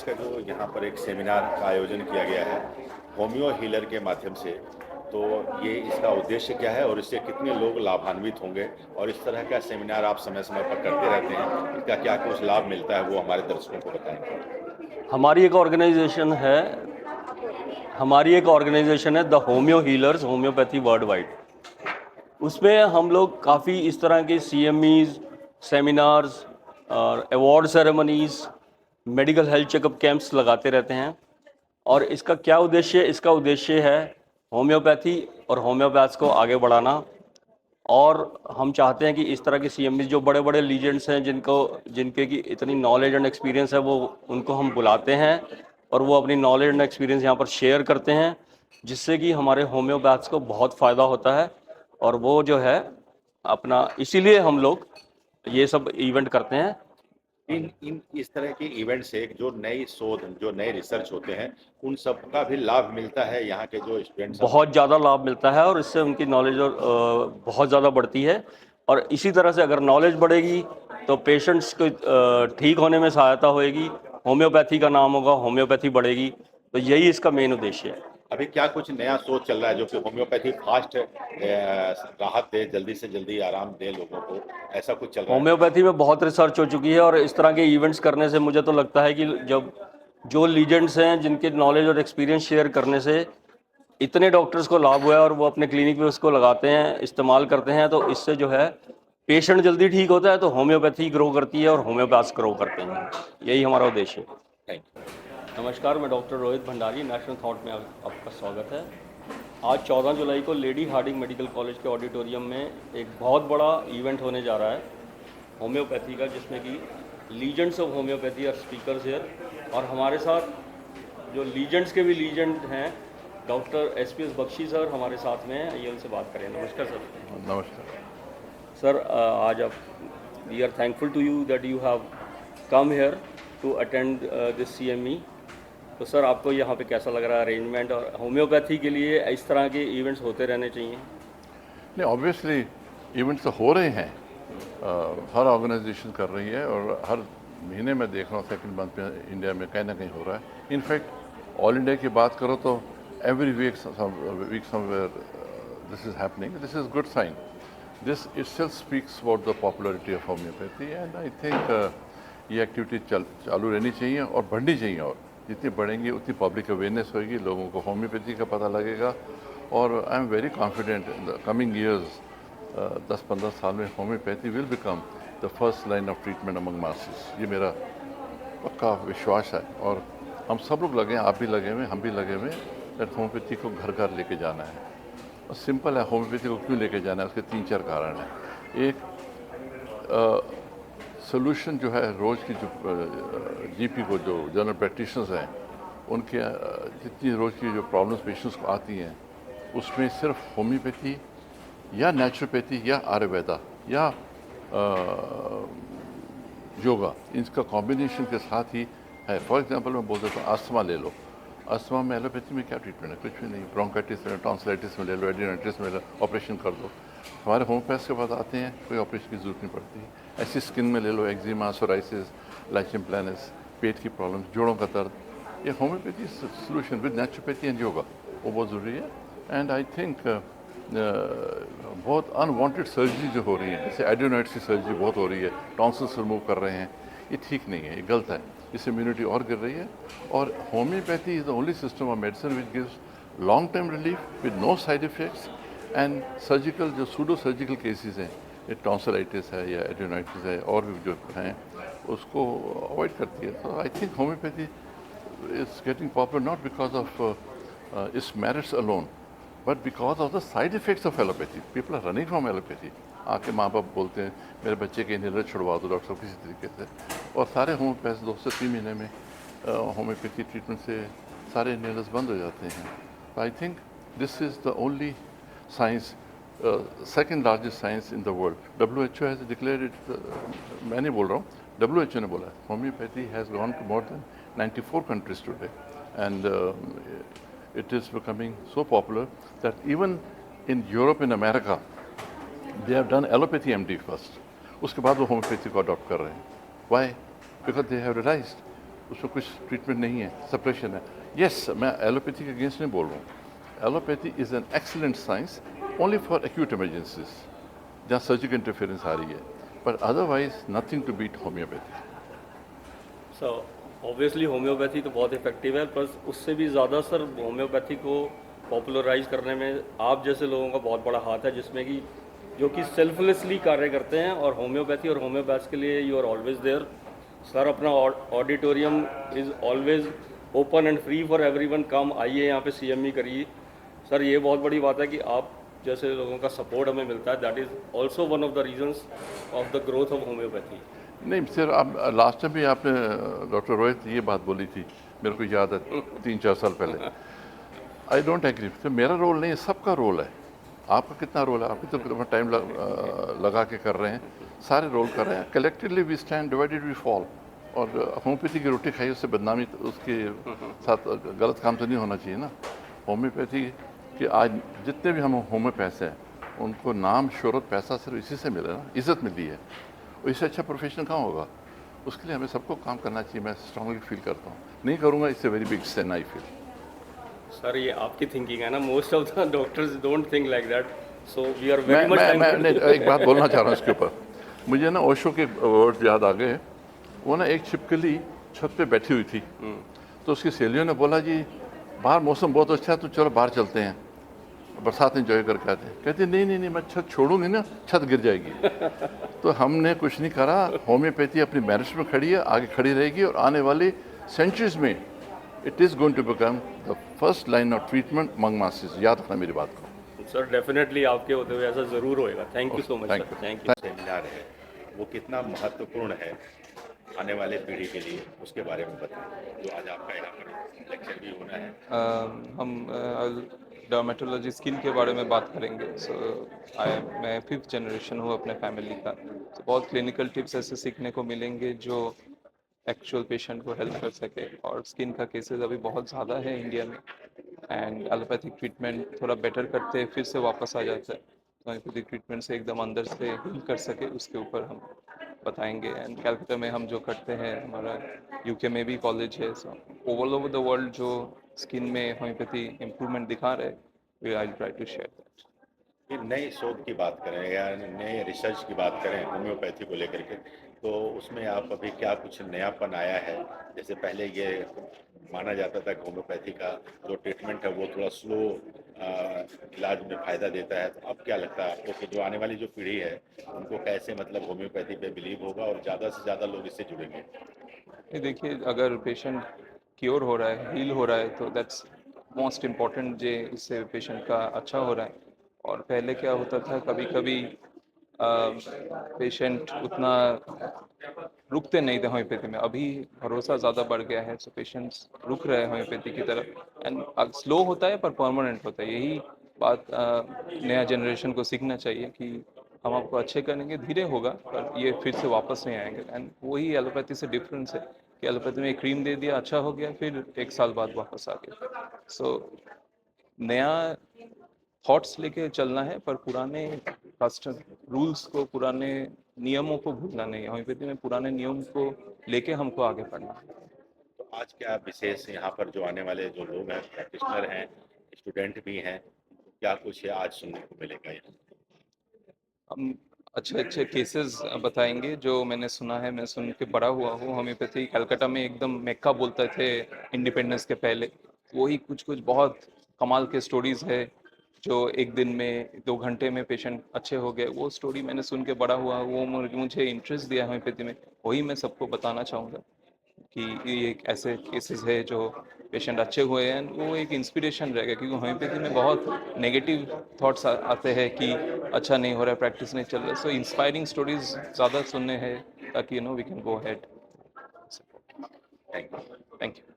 आज का जो यहाँ पर एक सेमिनार का आयोजन किया गया है होम्यो हीलर के माध्यम से, तो ये इसका उद्देश्य क्या है और इससे कितने लोग लाभान्वित होंगे, और इस तरह का सेमिनार आप समय समय पर करते रहते हैं, इसका क्या कुछ लाभ मिलता है वो हमारे दर्शकों को बताएंगे। हमारी एक ऑर्गेनाइजेशन है the homeo healers, homeopathy world wide. उसमें हम लोग काफ़ी इस तरह के CMEs, सेमिनार्स और award ceremonies, medical health checkup camps लगाते रहते हैं। और इसका क्या उद्देश्य? इसका उद्देश्य है होम्योपैथी और होम्योपैथ्स को आगे बढ़ाना। और हम चाहते हैं कि इस तरह के CMEs जो बड़े बड़े लीजेंड्स हैं, जिनके की इतनी नॉलेज एंड एक्सपीरियंस है, वो उनको हम बुलाते हैं और वो अपनी नॉलेज एंड एक्सपीरियंस यहाँ पर शेयर करते हैं, जिससे कि हमारे होम्योपैथ्स को बहुत फ़ायदा होता है। और वो जो है अपना, इसीलिए हम लोग ये सब इवेंट करते हैं। इन इस तरह के इवेंट से जो नई शोध, जो नए रिसर्च होते हैं, उन सब का भी लाभ मिलता है यहाँ के जो स्टूडेंट्स। बहुत ज़्यादा लाभ मिलता है और इससे उनकी नॉलेज बहुत ज़्यादा बढ़ती है। और इसी तरह से अगर नॉलेज बढ़ेगी तो पेशेंट्स को ठीक होने में सहायता होएगी, होम्योपैथी का नाम होगा, होम्योपैथी बढ़ेगी। तो यही इसका मेन उद्देश्य है। अभी क्या कुछ नया सोच चल रहा है जो कि होम्योपैथी फास्ट राहत दे, जल्दी से जल्दी आराम दे लोगों को, ऐसा कुछ चल रहा है? होम्योपैथी में बहुत रिसर्च हो चुकी है और इस तरह के इवेंट्स करने से मुझे तो लगता है कि जब जो लीजेंड्स हैं, जिनके नॉलेज और एक्सपीरियंस शेयर करने से इतने डॉक्टर्स को लाभ हुआ है और वो अपने क्लिनिक में उसको लगाते हैं, इस्तेमाल करते हैं, तो इससे जो है पेशेंट जल्दी ठीक होता है, तो होम्योपैथी ग्रो करती है और होम्योपैथ्स ग्रो करते हैं। यही हमारा उद्देश्य है। Thank you. नमस्कार, मैं doctor Rohit Bhandari, national thought में आपका स्वागत है। आज 14 जुलाई को लेडी हार्डिंग मेडिकल कॉलेज के ऑडिटोरियम में एक बहुत बड़ा इवेंट होने जा रहा है होम्योपैथी का, जिसमें कि लीजेंड्स ऑफ होम्योपैथी और स्पीकर्स हेयर। और हमारे साथ जो लीजेंड्स के भी लीजेंड हैं, डॉक्टर SPS बख्शी सर हमारे साथ में हैं। ये उनसे बात करें। नमस्कार सर। नमस्कार सर, आज आप, we are thankful to you that you have come here to attend this CME। तो सर, आपको यहाँ पे कैसा लग रहा है अरेंजमेंट? और होम्योपैथी के लिए इस तरह के इवेंट्स होते रहने चाहिए? नहीं, ऑब्वियसली इवेंट्स तो हो रहे हैं, हर ऑर्गेनाइजेशन कर रही है और हर महीने में देख रहा हूँ सेकंड मंथ में इंडिया में कहीं ना कहीं हो रहा है। इनफैक्ट ऑल इंडिया की बात करो तो every week somewhere this is happening. This is good sign. This itself speaks about the popularity of homeopathy and I think ये एक्टिविटी चालू रहनी चाहिए और बढ़नी चाहिए। और जितनी बढ़ेंगी उतनी पब्लिक अवेयरनेस होगी, लोगों को होम्योपैथी का पता लगेगा। और I am very confident in the coming years, 10-15 साल में homeopathy will become the first line of treatment among masses. ये मेरा पक्का विश्वास है और हम सब लोग लगे हैं, आप भी लगे हुए, हम भी लगे हुए, दैट होम्योपैथी को घर घर लेके जाना है। और सिंपल है, होम्योपैथी को क्यों लेके जाना है, उसके 3-4 कारण हैं। एक, सोल्यूशन जो है रोज़ की जो GP को, जो जनरल प्रैक्टिशनर्स हैं, उनके जितनी रोज़ की जो प्रॉब्लम्स पेशेंट्स को आती हैं, उसमें सिर्फ होम्योपैथी या नेचुरोपैथी या आयुर्वेदा या योगा, इनका कॉम्बिनेशन के साथ ही है। फॉर एग्जांपल मैं बोल देता हूँ, अस्थमा ले लो। अस्थमा में एलोपैथी में क्या ट्रीटमेंट है? कुछ भी नहीं। ब्रोंकाइटिस में, टॉन्सिलाइटिस में ले लो, एडिनाइटिस में ऑपरेशन कर दो। हमारे होम्योपैथ्स के पास आते हैं, कोई ऑपरेशन की जरूरत नहीं पड़ती। ऐसी स्किन में ले लो, एक्जिमा, सोराइसिस, लाइचियम प्लानस, पेट की प्रॉब्लम, जोड़ों का दर्द, ये homeopathy solution with naturopathy and yoga वो बहुत ज़रूरी है। एंड आई थिंक बहुत अनवांटेड सर्जरी जो हो रही है, जैसे एडिनोइड्स की सर्जरी बहुत हो रही है, टॉन्सिल्स रिमूव कर रहे हैं, ये ठीक नहीं है, ये गलत है। इससे इम्यूनिटी और गिर रही है। और homeopathy is the only system of medicine which gives long term relief with no side effects. And surgical, जो सूडो सर्जिकल केसेस हैं, ये टॉन्सिलाइटिस है या एडिनोइटिस है और भी जो हैं, उसको अवॉइड करती है। तो I think homeopathy is getting popular not because of its merits alone, but because of the side effects of allopathy. People are running from allopathy. आके माँ बाप बोलते हैं मेरे बच्चे के इन्हेलर छुड़वा दो डॉक्टर साहब किसी तरीके से, और सारे होम्योपैथ 2 से 3 महीने में होम्योपैथी ट्रीटमेंट से सारे इन्हेलर्स बंद हो जाते हैं। I think this is the only science, second largest science in the world. WHO has declared it, मैं नहीं बोल रहा हूँ, WHO ने बोला है। Homeopathy has gone to more than 94 countries today, and it is becoming so popular that even in Europe and America they have done allopathy MD first, उसके बाद वो होम्योपैथी को अडॉप्ट कर रहे हैं। Why? Because they have realized उसमें कुछ treatment नहीं है, सप्रेशन है। यस, मैं एलोपैथी के अगेंस्ट नहीं बोल रहा हूँ। Allopathy is an excellent science only for acute emergencies जहाँ सर्जिकल इंटरफेरेंस आ रही है, but otherwise nothing to beat homeopathy. Sir obviously homeopathy तो बहुत इफेक्टिव है, प्लस उससे भी ज़्यादा सर होम्योपैथी को पॉपुलराइज करने में आप जैसे लोगों का बहुत बड़ा हाथ है, जिसमें कि जो कि सेल्फलेसली कार्य करते हैं, और होम्योपैथी और होम्योपैथ्स के लिए you are always there sir. अपना auditorium is always open and free for everyone, come आइए यहाँ पे CME करिए सर। ये बहुत बड़ी बात है कि आप जैसे लोगों का सपोर्ट हमें मिलता है, that is also one of the reasons of the growth of homeopathy. नहीं सर, आप लास्ट टाइम भी आपने डॉक्टर रोहित ये बात बोली थी, मेरे को याद है 3-4 साल पहले। I don't agree. तो मेरा रोल नहीं है, सबका रोल है। आपका कितना रोल है? आप कितना टाइम लगा के कर रहे हैं, सारे रोल कर रहे हैं। Collectively we stand, divided we fall. और होम्योपैथी की रोटी खाई, उससे बदनामी तो उसके साथ गलत काम तो नहीं होना चाहिए ना। होम्योपैथी के आज जितने भी हम होम्योपैथ हैं, उनको नाम, शोहरत, पैसा सिर्फ इसी से मिला ना, इज्जत मिली है। और इससे अच्छा प्रोफेशन कहाँ होगा? उसके लिए हमें सबको काम करना चाहिए। मैं स्ट्रांगली फील करता हूँ, नहीं करूँगा इससे very big sin I feel. Sir ये आपकी थिंकिंग है ना, most of the doctors don't think like that, so we are मैं वेरी मच मैं नहीं, एक बात बोलना चाह रहा हूँ इसके ऊपर। मुझे ना ओशो के वर्ड याद आ गए। वो ना एक छिपकली छत पे बैठी हुई थी, तो उसकी सहेलियों ने बोला जी बाहर मौसम बहुत अच्छा है, तो चलो बाहर चलते हैं, बरसात एंजॉय करके आते हैं। कहती नहीं नहीं नहीं, मैं छत छोड़ूंगी ना, छत गिर जाएगी। तो हमने कुछ नहीं करा। होम्योपैथी अपनी मेरिट में खड़ी है, आगे खड़ी रहेगी, और आने वाली सेंचुरीज में it is going to become the first line of treatment among masses. याद रखना मेरी बात को। सर। डेफिनेटली आपके होते हुए ऐसा ज़रूर होएगा। Thank you so much Thank sir, you. Thank you. Seminar है वो कितना महत्वपूर्ण है आने वाले पीढ़ी के लिए, उसके बारे में बताएं। जो आज आपका यहाँ पर लेक्चर भी होना है। हम डर्मेटोलॉजी स्किन के बारे में बात करेंगे। मैं 5th जनरेशन हूँ अपने फैमिली का। तो बहुत क्लिनिकल टिप्स ऐसे सीखने को मिलेंगे जो एक्चुअल पेशेंट को हेल्प कर सके। और स्किन का केसेस अभी बहुत ज़्यादा है इंडिया में, एंड एलोपैथिक ट्रीटमेंट थोड़ा बेटर करते फिर से वापस आ जाता है। तो एलोपैथिक ट्रीटमेंट से एकदम अंदर से हील कर सके, उसके ऊपर हम बताएंगे। एंड कैलकाटा में हम जो करते हैं, हमारा यूके में भी कॉलेज है। So all over the world जो स्किन में होम्योपैथी इम्प्रूवमेंट दिखा रहे हैं, I try to share that. कि नए शोध की बात करें या नए रिसर्च की बात करें होम्योपैथी को लेकर के, तो उसमें आप अभी क्या कुछ नयापन आया है? जैसे पहले ये माना जाता था कि होम्योपैथी का जो ट्रीटमेंट है वो थोड़ा स्लो इलाज में फ़ायदा देता है, तो अब क्या लगता है आपको कि जो आने वाली जो पीढ़ी है उनको कैसे मतलब होम्योपैथी पे बिलीव होगा और ज़्यादा से ज़्यादा लोग इससे जुड़ेंगे? ये देखिए, अगर पेशेंट क्योर हो रहा है, हील हो रहा है, तो दैट्स मोस्ट इम्पॉर्टेंट। जे इससे पेशेंट का अच्छा हो रहा है। और पहले क्या होता था, कभी कभी पेशेंट उतना रुकते नहीं थे होम्योपैथी में। अभी भरोसा ज़्यादा बढ़ गया है, सो पेशेंट्स रुक रहे हैं होम्योपैथी की तरफ। एंड स्लो होता है पर परमानेंट होता है। यही बात नया जनरेशन को सीखना चाहिए कि हम आपको अच्छे करेंगे, धीरे होगा पर ये फिर से वापस नहीं आएंगे। एंड वही एलोपैथी से डिफरेंस है कि एलोपैथी में एक क्रीम दे दिया, अच्छा हो गया, फिर 1 साल बाद वापस आ गया। सो नया थॉट्स लेके चलना है, पर पुराने कस्टम रूल्स को, पुराने नियमों को भूलना नहीं है। होम्योपैथी में पुराने नियम को लेके हमको आगे बढ़ना है। तो आज क्या विशेष यहाँ पर जो आने वाले जो लोग हैं, प्रैक्टिशनर हैं, स्टूडेंट भी हैं, क्या कुछ आज सुनने को मिलेगा यहाँ? हम अच्छे अच्छे केसेस बताएंगे जो मैंने सुना है, मैं सुन के बड़ा हुआ हूँ। होम्योपैथी कलकत्ता में एकदम मेक्का बोलते थे इंडिपेंडेंस के पहले। वही कुछ कुछ बहुत कमाल के स्टोरीज है जो 1 दिन में 2 घंटे में पेशेंट अच्छे हो गए। वो स्टोरी मैंने सुन के बड़ा हुआ, वो मुझे इंटरेस्ट दिया होम्योपैथी में। वही मैं सबको बताना चाहूँगा कि ये एक ऐसे केसेस है जो पेशेंट अच्छे हुए हैं। वो एक इंस्पिरेशन रहेगा, क्योंकि होम्योपैथी में बहुत नेगेटिव थॉट्स आते हैं कि अच्छा नहीं हो रहा है, प्रैक्टिस नहीं चल रहा है। सो इंस्पायरिंग स्टोरीज ज़्यादा सुनने हैं ताकि we can go ahead. Thank you. Thank you.